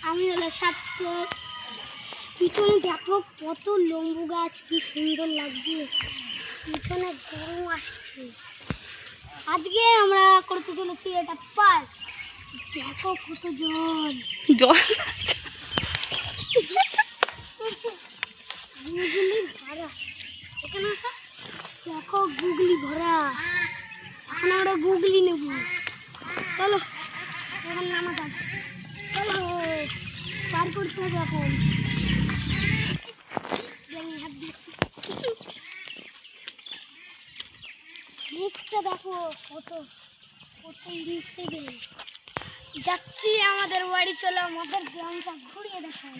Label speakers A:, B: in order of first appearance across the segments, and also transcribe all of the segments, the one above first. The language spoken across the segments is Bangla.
A: আমি হলো সার্থক। পিছনে দেখো কত লম্বু গাছ, কি সুন্দর লাগছে। পিছনে গরু আসছে। আজকে আমরা করতে চলেছি এটা পার্ক। দেখো কত জল
B: জল
A: গুগলি ভরা। এখানে আসো, দেখো গুগলি ভরা। এখন আমরা গুগলি নেব। চলো এখন নামা যাক। চলো পার করতে হবে এখন। হাত দিচ্ছি। মুখটা দেখো কত কত নিচে গেলে যাচ্ছি আমাদের বাড়ি। চলো আমাদের গ্রামটা ঘুরিয়ে দেখাই।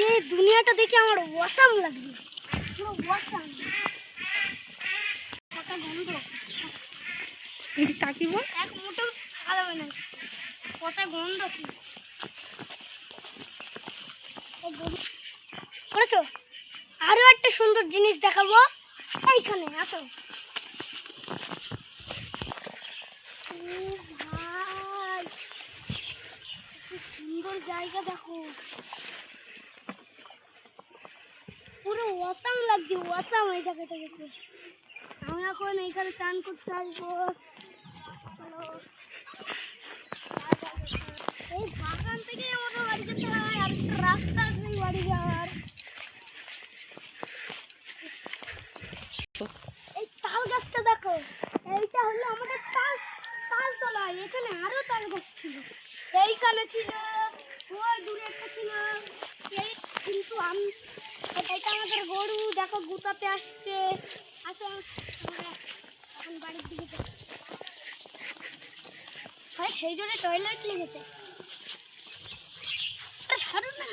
A: এই দুনিয়াটা দেখে আমার ওয়াসাম লাগছে, পুরো ওয়াসাম। কত গন্ধ,
B: কাকি বল
A: এক মুঠো খাওয়াবে না। কত গন্ধ কি করেছো। আরো একটা সুন্দর জিনিস দেখাবো, এইখানে আসো। ভাই কি সুন্দর জায়গা দেখো, পুরো ওয়াসাম লাগছে, ওয়াসাম এই জায়গাটা দেখো। আমি এখন এইখানে চান করতে আসবো। চলো এই বাগান থেকে আমাদের বাড়ি যেতে হয়, আর একটা রাস্তা আছে বাড়ি যাওয়ার। এই তাল গাছটা দেখো, এইটা হলো আমাদের তালতলা। এখানে আরো তাল গাছ ছিল, এইখানে ছিল, ওই দূরে একটা ছিল। এই কিন্তু এটা আমাদের গরু দেখো গুতাতে আসছে। আসো আমরা এখন বাড়ির দিকে যাই। ভাই সেই জন্য টয়লেট লেগেছে। ছাড়ো না।